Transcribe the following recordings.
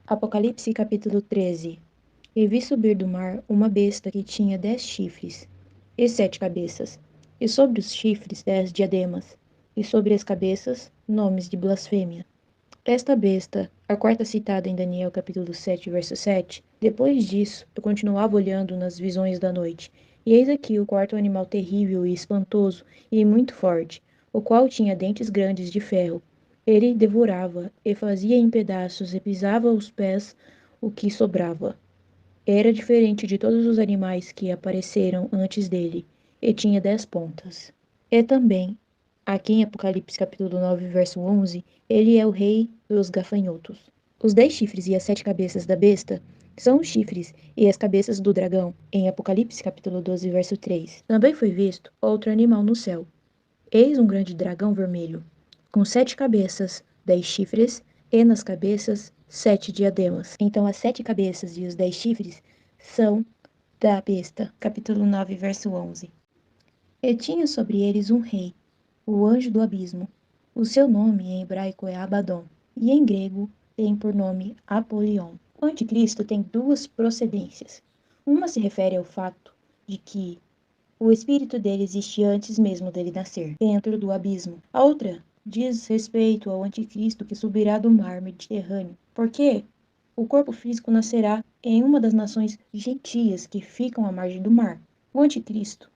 Apocalipse capítulo 13. E vi subir do mar uma besta que tinha 10 chifres e 7 cabeças, e sobre os chifres 10 diademas, e sobre as cabeças nomes de blasfêmia. Esta besta, a quarta citada em Daniel capítulo 7, verso 7, depois disso eu continuava olhando nas visões da noite, e eis aqui o quarto animal terrível e espantoso e muito forte, o qual tinha dentes grandes de ferro. Ele devorava e fazia em pedaços e pisava aos pés o que sobrava. Era diferente de todos os animais que apareceram antes dele, e tinha 10 pontas. E também, aqui em Apocalipse capítulo 9, verso 11, ele é o rei dos gafanhotos. Os 10 chifres e as 7 cabeças da besta são os chifres e as cabeças do dragão, em Apocalipse capítulo 12, verso 3. Também foi visto outro animal no céu. Eis um grande dragão vermelho, com 7 cabeças, 10 chifres, e nas cabeças 7 diademas. Então as 7 cabeças e os 10 chifres são da besta. Capítulo 9, verso 11. E tinha sobre eles um rei, o anjo do abismo. O seu nome em hebraico é Abaddon, e em grego tem por nome Apolion. O anticristo tem duas procedências. Uma se refere ao fato de que o espírito dele existe antes mesmo dele nascer, dentro do abismo. A outra diz respeito ao anticristo que subirá do mar Mediterrâneo, porque o corpo físico nascerá em uma das nações gentias que ficam à margem do mar. O anticristo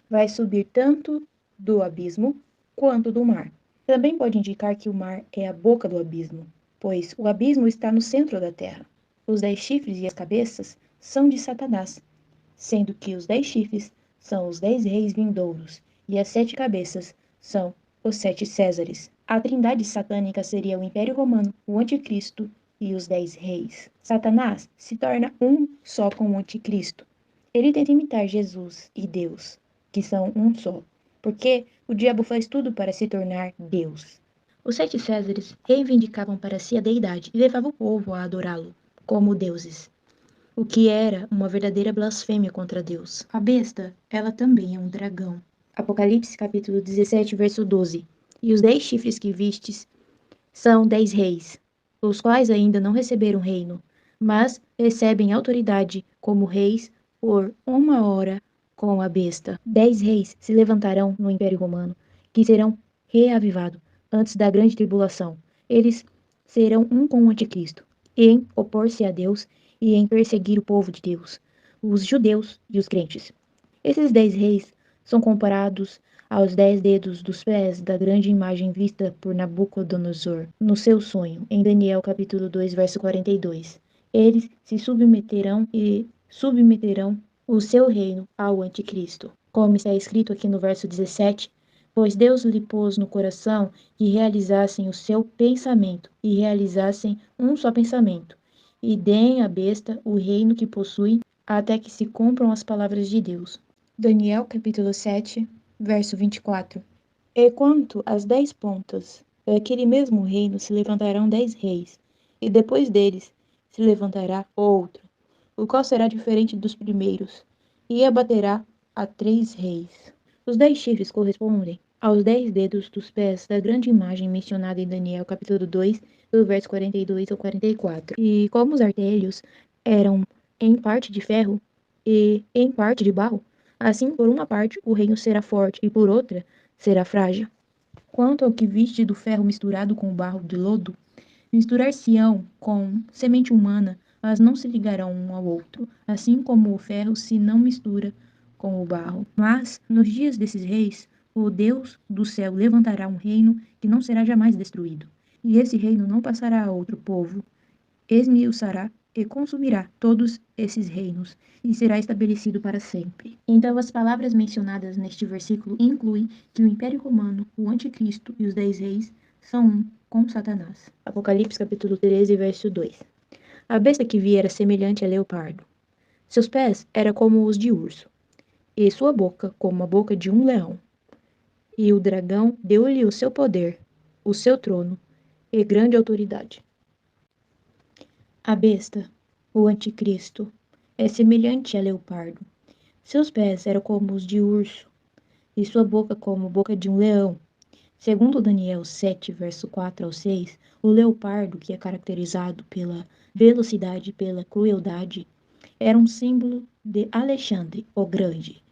vai subir tanto do abismo quanto do mar. Também pode indicar que o mar é a boca do abismo, pois o abismo está no centro da terra. Os 10 chifres e as cabeças são de Satanás, sendo que os 10 chifres são os 10 reis vindouros, e as 7 cabeças são os 7 Césares. A trindade satânica seria o Império Romano, o Anticristo e os 10 reis. Satanás se torna um só com o Anticristo. Ele tenta imitar Jesus e Deus, que são um só, porque o diabo faz tudo para se tornar Deus. Os 7 Césares reivindicavam para si a deidade e levavam o povo a adorá-lo como deuses, o que era uma verdadeira blasfêmia contra Deus. A besta, ela também é um dragão. Apocalipse capítulo 17, verso 12. E os 10 chifres que vistes são 10 reis, os quais ainda não receberam reino, mas recebem autoridade como reis por 1 hora com a besta. 10 reis se levantarão no Império Romano, que serão reavivados antes da grande tribulação. Eles serão um com o anticristo, em opor-se a Deus e em perseguir o povo de Deus, os judeus e os crentes. Esses 10 reis são comparados aos 10 dedos dos pés da grande imagem vista por Nabucodonosor no seu sonho, em Daniel capítulo 2, verso 42. Eles se submeterão e submeterão o seu reino ao anticristo. Como está escrito aqui no verso 17, pois Deus lhe pôs no coração que realizassem o seu pensamento e realizassem um só pensamento, e deem à besta o reino que possui até que se cumpram as palavras de Deus. Daniel capítulo 7, verso 24. E quanto às 10 pontas, daquele mesmo reino se levantarão 10 reis, e depois deles se levantará outro, o qual será diferente dos primeiros, e abaterá a 3 reis. Os 10 chifres correspondem aos 10 dedos dos pés da grande imagem mencionada em Daniel capítulo 2, do verso 42 ao 44. E como os artelhos eram em parte de ferro e em parte de barro, assim por uma parte o reino será forte e por outra será frágil. Quanto ao que viste do ferro misturado com o barro de lodo, misturar-se-ão com semente humana, mas não se ligarão um ao outro, assim como o ferro se não mistura com o barro. Mas, nos dias desses reis, o Deus do céu levantará um reino que não será jamais destruído, e esse reino não passará a outro povo, esmiuçará e consumirá todos esses reinos, e será estabelecido para sempre. Então, as palavras mencionadas neste versículo incluem que o Império Romano, o Anticristo e os 10 reis são um com Satanás. Apocalipse capítulo 13, verso 2. A besta que vi era semelhante a leopardo. Seus pés eram como os de urso, e sua boca como a boca de um leão. E o dragão deu-lhe o seu poder, o seu trono e grande autoridade. A besta, o anticristo, é semelhante a leopardo. Seus pés eram como os de urso, e sua boca como a boca de um leão. Segundo Daniel 7, verso 4 ao 6, o leopardo, que é caracterizado pela velocidade e pela crueldade, era um símbolo de Alexandre o Grande,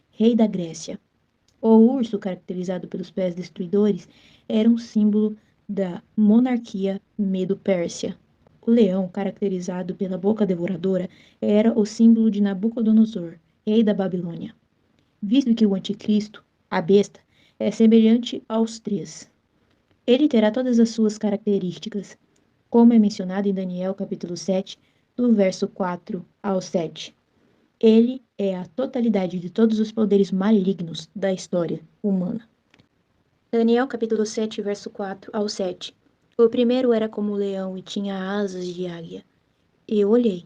rei da Grécia. O urso, caracterizado pelos pés destruidores, era um símbolo da monarquia Medo-Pérsia. O leão, caracterizado pela boca devoradora, era o símbolo de Nabucodonosor, rei da Babilônia. Visto que o anticristo, a besta, é semelhante aos três. Ele terá todas as suas características, como é mencionado em Daniel capítulo 7, do verso 4 ao 7. Ele é a totalidade de todos os poderes malignos da história humana. Daniel capítulo 7, verso 4 ao 7. O primeiro era como leão e tinha asas de águia. E eu olhei,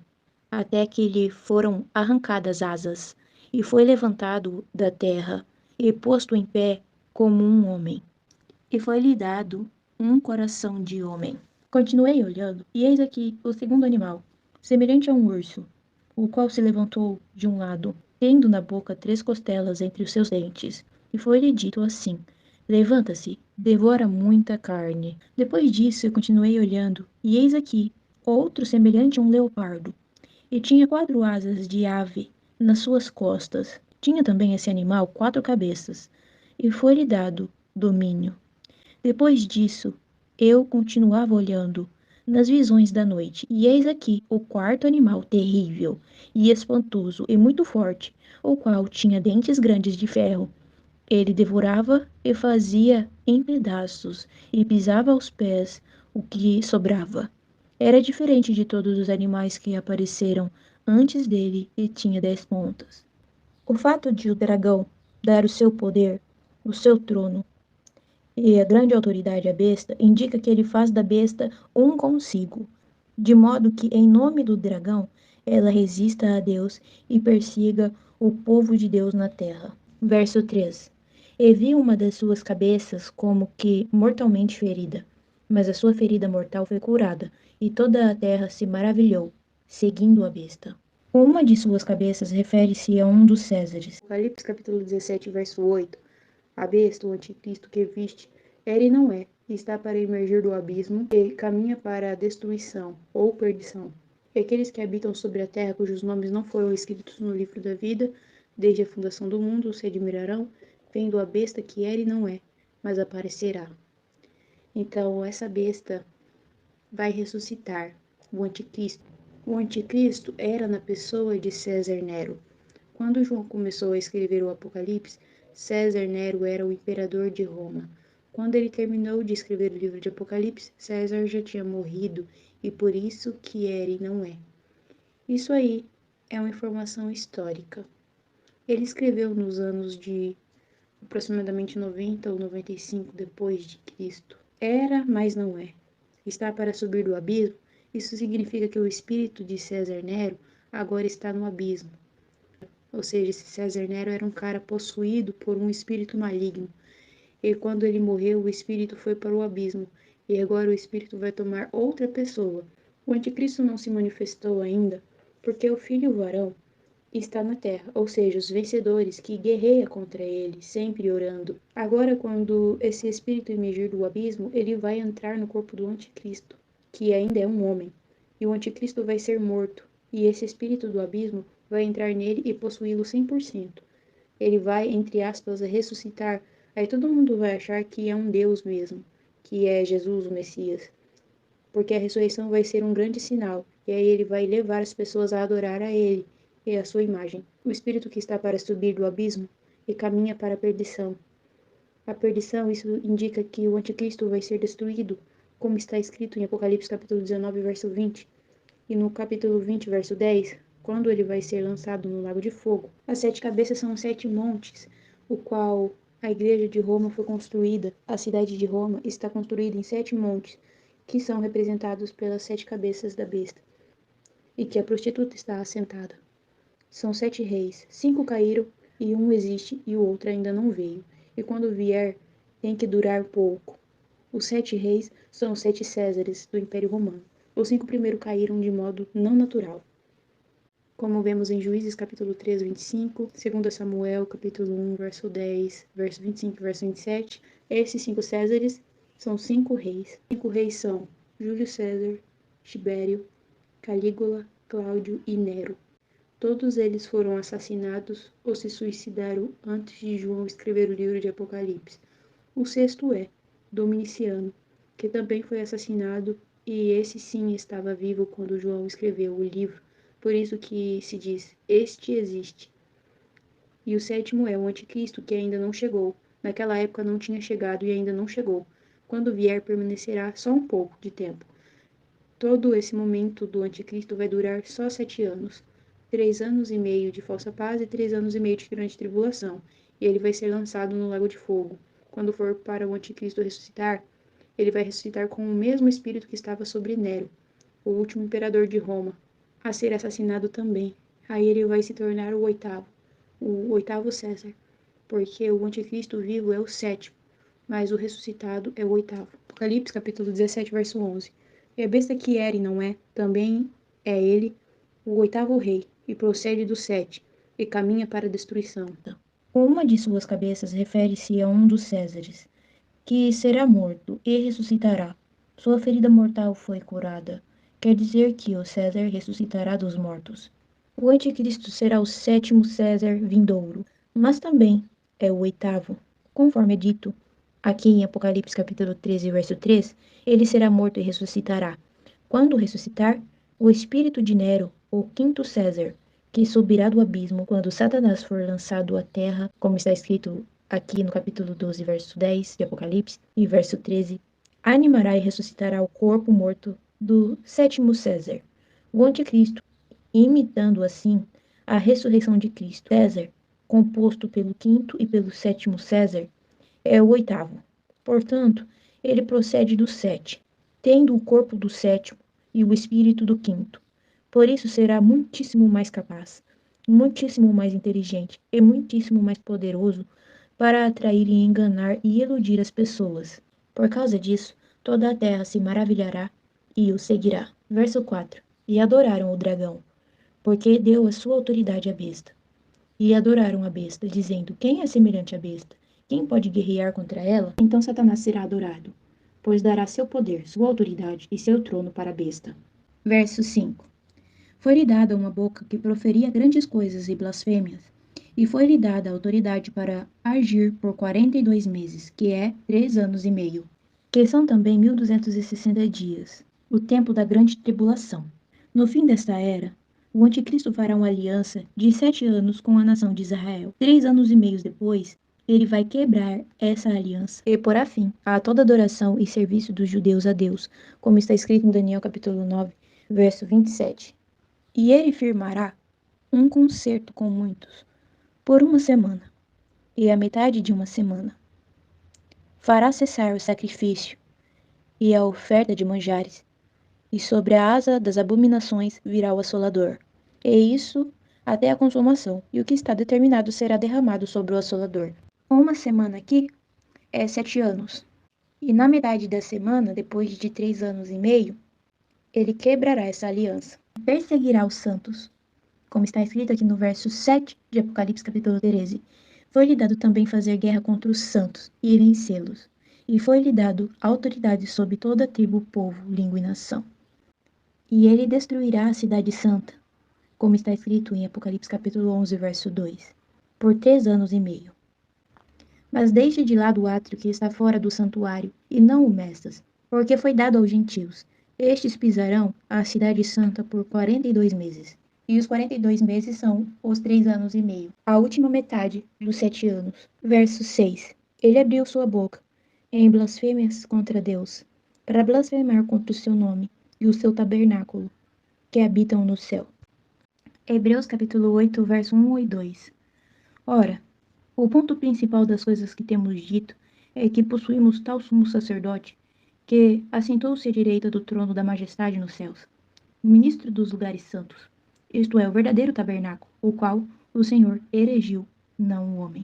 até que lhe foram arrancadas asas, e foi levantado da terra, e posto em pé como um homem. E foi-lhe dado um coração de homem. Continuei olhando, e eis aqui o segundo animal, semelhante a um urso, o qual se levantou de um lado, tendo na boca 3 costelas entre os seus dentes. E foi-lhe dito assim: Levanta-se, devora muita carne. Depois disso eu continuei olhando, e eis aqui outro semelhante a um leopardo, e tinha 4 asas de ave nas suas costas. Tinha também esse animal 4 cabeças, e foi-lhe dado domínio. Depois disso, eu continuava olhando nas visões da noite, e eis aqui o quarto animal terrível e espantoso e muito forte, o qual tinha dentes grandes de ferro. Ele devorava e fazia em pedaços, e pisava aos pés o que sobrava. Era diferente de todos os animais que apareceram antes dele e tinha 10 pontas. O fato de o dragão dar o seu poder, o seu trono, e a grande autoridade à besta indica que ele faz da besta um consigo, de modo que, em nome do dragão, ela resista a Deus e persiga o povo de Deus na terra. Verso 3. E vi uma das suas cabeças como que mortalmente ferida, mas a sua ferida mortal foi curada, e toda a terra se maravilhou, seguindo a besta. Uma de suas cabeças refere-se a um dos Césares. Apocalipse capítulo 17, verso 8. A besta, o anticristo que viste, era e não é, e está para emergir do abismo e caminha para a destruição ou perdição. E aqueles que habitam sobre a terra, cujos nomes não foram escritos no livro da vida, desde a fundação do mundo, se admirarão, vendo a besta que era e não é, mas aparecerá. Então, essa besta vai ressuscitar, o anticristo. O anticristo era na pessoa de César Nero. Quando João começou a escrever o Apocalipse, César Nero era o imperador de Roma. Quando ele terminou de escrever o livro de Apocalipse, César já tinha morrido e por isso que era e não é. Isso aí é uma informação histórica. Ele escreveu nos anos de aproximadamente 90 ou 95 depois de Cristo. Era, mas não é. Está para subir do abismo, isso significa que o espírito de César Nero agora está no abismo. Ou seja, esse César Nero era um cara possuído por um espírito maligno. E quando ele morreu, o espírito foi para o abismo. E agora o espírito vai tomar outra pessoa. O anticristo não se manifestou ainda, porque o filho varão está na terra, ou seja, os vencedores que guerreiam contra ele, sempre orando. Agora, quando esse espírito emergir do abismo, ele vai entrar no corpo do anticristo, que ainda é um homem. E o anticristo vai ser morto. E esse espírito do abismo vai entrar nele e possuí-lo 100%. Ele vai, entre aspas, ressuscitar. Aí todo mundo vai achar que é um Deus mesmo, que é Jesus, o Messias. Porque a ressurreição vai ser um grande sinal. E aí ele vai levar as pessoas a adorar a ele e a sua imagem. O espírito que está para subir do abismo e caminha para a perdição. A perdição, isso indica que o anticristo vai ser destruído, como está escrito em Apocalipse capítulo 19, verso 20. E no capítulo 20, verso 10, quando ele vai ser lançado no lago de fogo. As 7 cabeças são os 7 montes, o qual a igreja de Roma foi construída. A cidade de Roma está construída em 7 montes, que são representados pelas 7 cabeças da besta, e que a prostituta está assentada. São 7 reis, 5 caíram, e um existe e o outro ainda não veio. E quando vier, tem que durar pouco. Os 7 reis são os 7 Césares do Império Romano. Os 5 primeiros caíram de modo não natural. como vemos em Juízes capítulo 3, 25, 2 Samuel capítulo 1, verso 10, verso 25 e verso 27. Esses 5 Césares são 5 reis. 5 reis são Júlio César, Tibério, Calígula, Cláudio e Nero. Todos eles foram assassinados ou se suicidaram antes de João escrever o livro de Apocalipse. O sexto é Dominiciano, que também foi assassinado, e esse sim estava vivo quando João escreveu o livro, por isso que se diz, este existe. E o sétimo é o Anticristo, que ainda não chegou. Naquela época não tinha chegado e ainda não chegou. Quando vier, permanecerá só um pouco de tempo. Todo esse momento do Anticristo vai durar só 7 anos. 3 anos e meio de falsa paz e 3 anos e meio de grande tribulação. E ele vai ser lançado no lago de fogo. Quando for para o Anticristo ressuscitar, ele vai ressuscitar com o mesmo espírito que estava sobre Nero, o último imperador de Roma, a ser assassinado também. Aí ele vai se tornar o oitavo César, porque o Anticristo vivo é o sétimo, mas o ressuscitado é o oitavo. Apocalipse capítulo 17, verso 11. E a besta que era e não é, também é ele, o oitavo rei, e procede do 7, e caminha para a destruição. Uma de suas cabeças refere-se a um dos Césares, que será morto e ressuscitará. Sua ferida mortal foi curada. Quer dizer que o César ressuscitará dos mortos. O anticristo será o sétimo César vindouro, mas também é o oitavo. Conforme é dito aqui em Apocalipse capítulo 13, verso 3, ele será morto e ressuscitará. Quando ressuscitar, o espírito de Nero, o quinto César, que subirá do abismo quando Satanás for lançado à terra, como está escrito aqui no capítulo 12, verso 10 de Apocalipse, e verso 13, animará e ressuscitará o corpo morto do sétimo César, o anticristo, imitando assim a ressurreição de Cristo. César, composto pelo quinto e pelo sétimo César, é o oitavo. Portanto, ele procede do 7, tendo o corpo do sétimo e o espírito do quinto. Por isso será muitíssimo mais capaz, muitíssimo mais inteligente e muitíssimo mais poderoso para atrair e enganar e iludir as pessoas. Por causa disso, toda a terra se maravilhará e o seguirá. Verso 4. E adoraram o dragão, porque deu a sua autoridade à besta. E adoraram a besta, dizendo: quem é semelhante à besta? Quem pode guerrear contra ela? Então Satanás será adorado, pois dará seu poder, sua autoridade e seu trono para a besta. Verso 5. Foi-lhe dada uma boca que proferia grandes coisas e blasfêmias, e foi-lhe dada a autoridade para agir por 42 meses, que é 3 anos e meio, que são também 1260 dias, o tempo da grande tribulação. No fim desta era, o anticristo fará uma aliança de 7 anos com a nação de Israel. 3 anos e meio depois, ele vai quebrar essa aliança e porá fim a toda adoração e serviço dos judeus a Deus, como está escrito em Daniel capítulo 9, verso 27. E ele firmará um concerto com muitos, por uma semana, e a metade de uma semana. Fará cessar o sacrifício e a oferta de manjares, e sobre a asa das abominações virá o assolador. E isso até a consumação, e o que está determinado será derramado sobre o assolador. Uma semana aqui é 7 anos. E na metade da semana, depois de 3 anos e meio, ele quebrará essa aliança. Perseguirá os santos, como está escrito aqui no verso 7 de Apocalipse capítulo 13. Foi-lhe dado também fazer guerra contra os santos e vencê-los. E foi-lhe dado autoridade sobre toda a tribo, povo, língua e nação. E ele destruirá a cidade santa, como está escrito em Apocalipse capítulo 11, verso 2, por 3 anos e meio. Mas deixe de lado o átrio que está fora do santuário, e não o meças, porque foi dado aos gentios. Estes pisarão a cidade santa por 42 meses. E os 42 meses são os 3 anos e meio, a última metade dos 7 anos. Verso 6. Ele abriu sua boca em blasfêmias contra Deus, para blasfemar contra o seu nome e o seu tabernáculo, que habitam no céu. Hebreus capítulo 8, verso 1 e 2. Ora, o ponto principal das coisas que temos dito é que possuímos tal sumo sacerdote, que assentou-se à direita do trono da majestade nos céus, ministro dos lugares santos, isto é, o verdadeiro tabernáculo, o qual o Senhor erigiu, não o homem.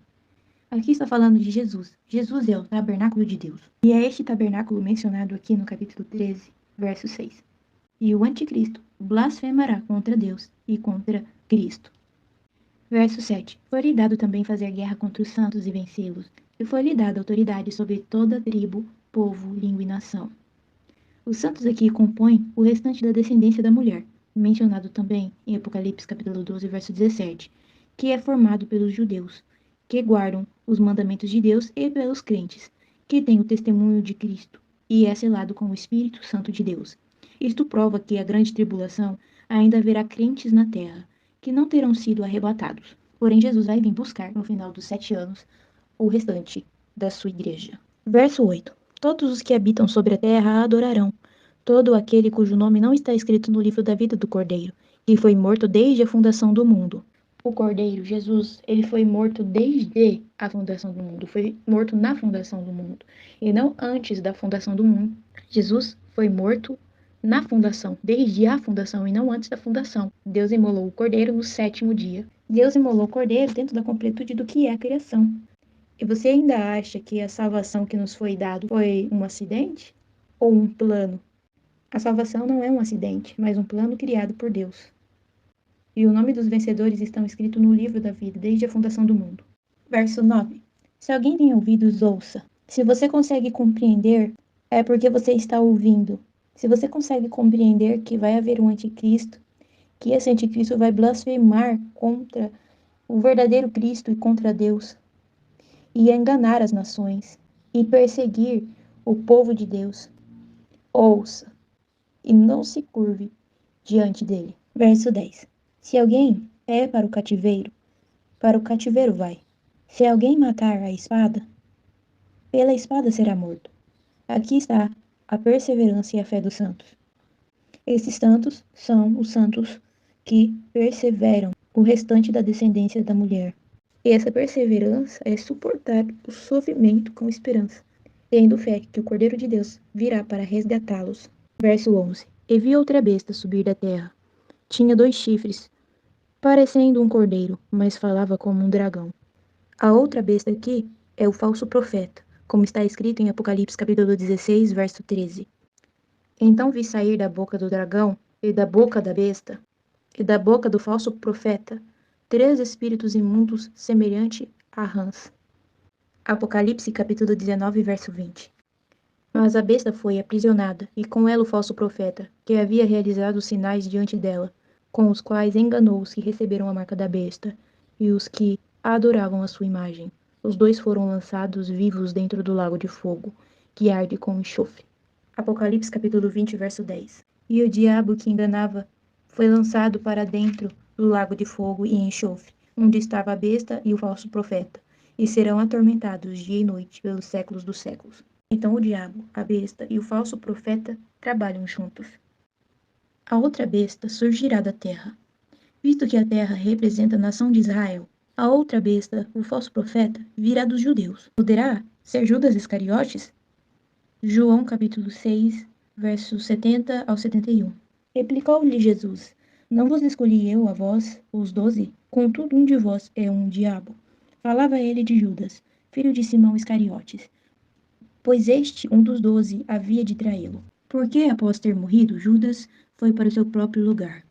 Aqui está falando de Jesus. Jesus é o tabernáculo de Deus. E é este tabernáculo mencionado aqui no capítulo 13, verso 6. E o anticristo blasfemará contra Deus e contra Cristo. Verso 7. Foi-lhe dado também fazer guerra contra os santos e vencê-los, e foi-lhe dada autoridade sobre toda tribo, povo, língua e nação. Os santos aqui compõem o restante da descendência da mulher, mencionado também em Apocalipse capítulo 12, verso 17, que é formado pelos judeus, que guardam os mandamentos de Deus, e pelos crentes, que têm o testemunho de Cristo, e é selado com o Espírito Santo de Deus. Isto prova que a grande tribulação ainda haverá crentes na terra, que não terão sido arrebatados. Porém, Jesus vai vir buscar, no final dos 7 anos, o restante da sua igreja. Verso 8. Todos os que habitam sobre a terra a adorarão, todo aquele cujo nome não está escrito no livro da vida do Cordeiro, que foi morto desde a fundação do mundo. O Cordeiro, Jesus, ele foi morto desde a fundação do mundo, foi morto na fundação do mundo, e não antes da fundação do mundo. Jesus foi morto na fundação, desde a fundação e não antes da fundação. Deus imolou o Cordeiro no 7º dia. Deus imolou o Cordeiro dentro da completude do que é a criação. E você ainda acha que a salvação que nos foi dado foi um acidente ou um plano? A salvação não é um acidente, mas um plano criado por Deus. E o nome dos vencedores estão escrito no livro da vida desde a fundação do mundo. Verso 9. Se alguém tem ouvidos, ouça. Se você consegue compreender, é porque você está ouvindo. Se você consegue compreender que vai haver um anticristo, que esse anticristo vai blasfemar contra o verdadeiro Cristo e contra Deus, e enganar as nações, e perseguir o povo de Deus, ouça, e não se curve diante dele. Verso 10. Se alguém é para o cativeiro vai. Se alguém matar a espada, pela espada será morto. Aqui está a perseverança e a fé dos santos. Esses santos são os santos que perseveram, o restante da descendência da mulher. E essa perseverança é suportar o sofrimento com esperança, tendo fé que o Cordeiro de Deus virá para resgatá-los. Verso 11. E vi outra besta subir da terra. Tinha 2 chifres, parecendo um cordeiro, mas falava como um dragão. A outra besta aqui é o falso profeta, como está escrito em Apocalipse capítulo 16, verso 13. Então vi sair da boca do dragão, e da boca da besta, e da boca do falso profeta, 3 espíritos imundos semelhante a rãs. Apocalipse capítulo 19, verso 20. Mas a besta foi aprisionada, e com ela o falso profeta, que havia realizado os sinais diante dela, com os quais enganou os que receberam a marca da besta, e os que adoravam a sua imagem. Os 2 foram lançados vivos dentro do lago de fogo, que arde com enxofre. Apocalipse capítulo 20, verso 10. E o diabo que enganava foi lançado para dentro do lago de fogo e enxofre, onde estava a besta e o falso profeta, e serão atormentados dia e noite pelos séculos dos séculos. Então o diabo, a besta e o falso profeta trabalham juntos. A outra besta surgirá da terra. Visto que a terra representa a nação de Israel, a outra besta, o falso profeta, virá dos judeus. Poderá ser Judas Iscariotes? João capítulo 6, versos 70 ao 71. Replicou-lhe Jesus: Não vos escolhi eu a vós, os 12? Contudo, um de vós é um diabo. Falava ele de Judas, filho de Simão Iscariotes, pois este, um dos 12, havia de traí-lo. Porque, após ter morrido, Judas foi para o seu próprio lugar.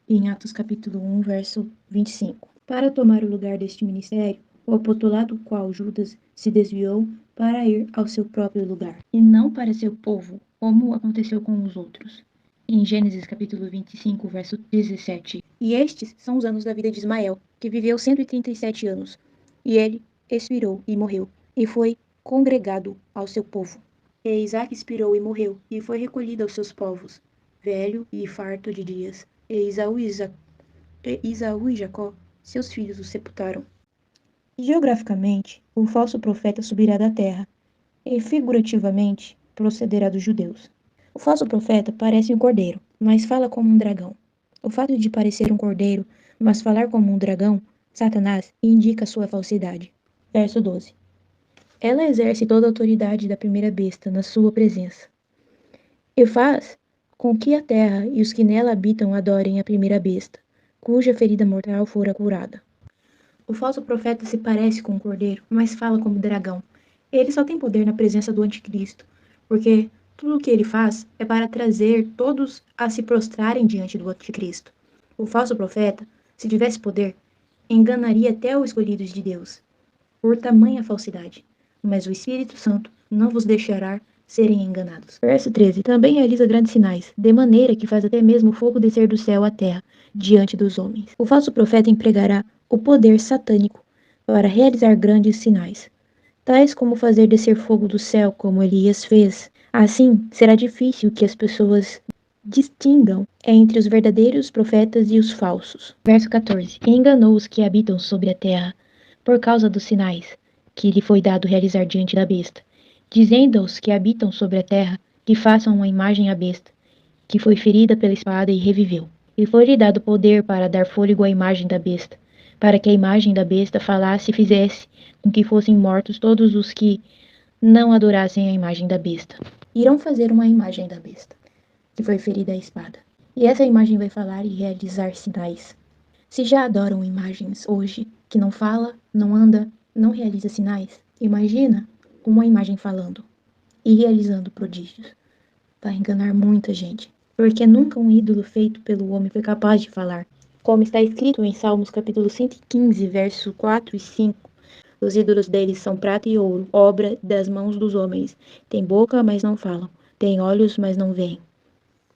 Em Atos capítulo 1, verso 25. Para tomar o lugar deste ministério, o apostolado qual Judas se desviou para ir ao seu próprio lugar, e não para seu povo, como aconteceu com os outros. Em Gênesis capítulo 25, verso 17. E estes são os anos da vida de Ismael, que viveu 137 anos. E ele expirou e morreu, e foi congregado ao seu povo. E Isaac expirou e morreu, e foi recolhido aos seus povos, velho e farto de dias. E Esaú e Jacó, seus filhos, o sepultaram. Geograficamente, o falso profeta subirá da terra, e figurativamente procederá dos judeus. O falso profeta parece um cordeiro, mas fala como um dragão. O fato de parecer um cordeiro, mas falar como um dragão, Satanás, indica sua falsidade. Verso 12. Ela exerce toda a autoridade da primeira besta na sua presença, e faz com que a terra e os que nela habitam adorem a primeira besta, cuja ferida mortal fora curada. O falso profeta se parece com um cordeiro, mas fala como dragão. Ele só tem poder na presença do anticristo, porque tudo o que ele faz é para trazer todos a se prostrarem diante do anticristo. O falso profeta, se tivesse poder, enganaria até os escolhidos de Deus, por tamanha falsidade. Mas o Espírito Santo não vos deixará serem enganados. Verso 13. Também realiza grandes sinais, de maneira que faz até mesmo o fogo descer do céu à terra, diante dos homens. O falso profeta empregará o poder satânico para realizar grandes sinais, tais como fazer descer fogo do céu, como Elias fez. Assim, será difícil que as pessoas distingam entre os verdadeiros profetas e os falsos. Verso 14. E enganou os que habitam sobre a terra, por causa dos sinais que lhe foi dado realizar diante da besta, dizendo aos que habitam sobre a terra que façam uma imagem à besta, que foi ferida pela espada e reviveu. E foi-lhe dado poder para dar fôlego à imagem da besta, para que a imagem da besta falasse e fizesse com que fossem mortos todos os que não adorassem a imagem da besta. Irão fazer uma imagem da besta, que foi ferida à espada. E essa imagem vai falar e realizar sinais. Se já adoram imagens hoje, que não fala, não anda, não realiza sinais, imagina uma imagem falando e realizando prodígios. Vai enganar muita gente, porque nunca um ídolo feito pelo homem foi capaz de falar. Como está escrito em Salmos capítulo 115, verso 4 e 5, os ídolos deles são prata e ouro, obra das mãos dos homens. Tem boca, mas não falam. Tem olhos, mas não veem.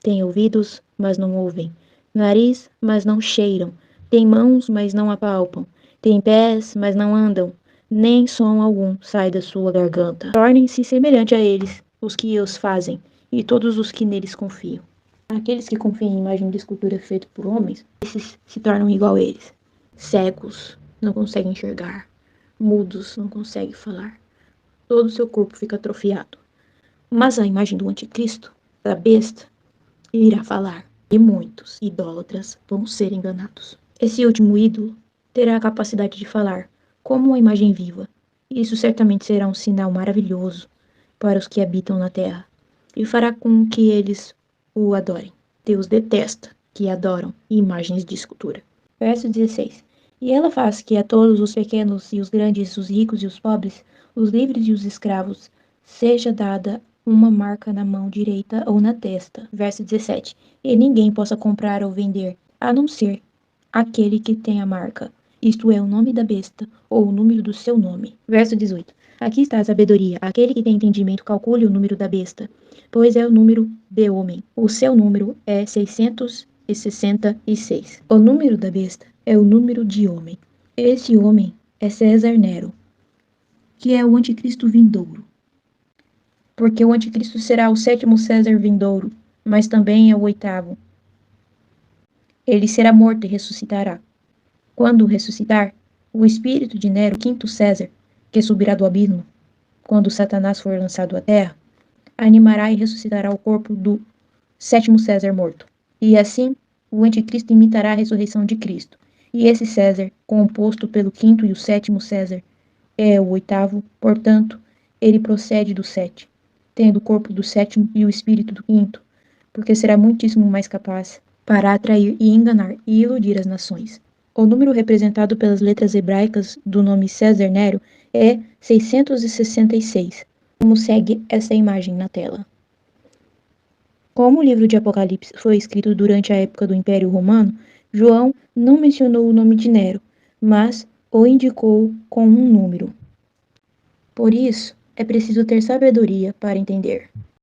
Tem ouvidos, mas não ouvem. Nariz, mas não cheiram. Tem mãos, mas não apalpam. Tem pés, mas não andam. Nem som algum sai da sua garganta. Tornem-se semelhante a eles, os que os fazem, e todos os que neles confiam. Aqueles que confiam em imagem de escultura feita por homens, esses se tornam igual a eles. Cegos, não conseguem enxergar. Mudos, não conseguem falar. Todo o seu corpo fica atrofiado. Mas a imagem do anticristo, da besta, irá falar, e muitos idólatras vão ser enganados. Esse último ídolo terá a capacidade de falar, como uma imagem viva. Isso certamente será um sinal maravilhoso para os que habitam na terra, e fará com que eles o adorem. Deus detesta que adoram imagens de escultura. Verso 16. E ela faz que a todos os pequenos e os grandes, os ricos e os pobres, os livres e os escravos, seja dada uma marca na mão direita ou na testa. Verso 17. E ninguém possa comprar ou vender, a não ser aquele que tem a marca, isto é, o nome da besta, ou o número do seu nome. Verso 18. Aqui está a sabedoria. Aquele que tem entendimento calcule o número da besta, pois é o número de homem. O seu número é 666. O número da besta é o número de homem. Esse homem é César Nero, que é o anticristo vindouro. Porque o anticristo será o 7º César vindouro, mas também é o 8º. Ele será morto e ressuscitará. Quando ressuscitar, o espírito de Nero, 5º César, que subirá do abismo, quando Satanás for lançado à terra, animará e ressuscitará o corpo do 7º César morto. E assim, o anticristo imitará a ressurreição de Cristo. E esse César, composto pelo 5º e o 7º César, é o 8º, portanto, ele procede do 7, tendo o corpo do 7º e o espírito do 5º, porque será muitíssimo mais capaz para atrair e enganar e iludir as nações. O número representado pelas letras hebraicas do nome César Nero é 666, como segue essa imagem na tela. Como o livro de Apocalipse foi escrito durante a época do Império Romano, João não mencionou o nome de Nero, mas o indicou com um número. Por isso, é preciso ter sabedoria para entender.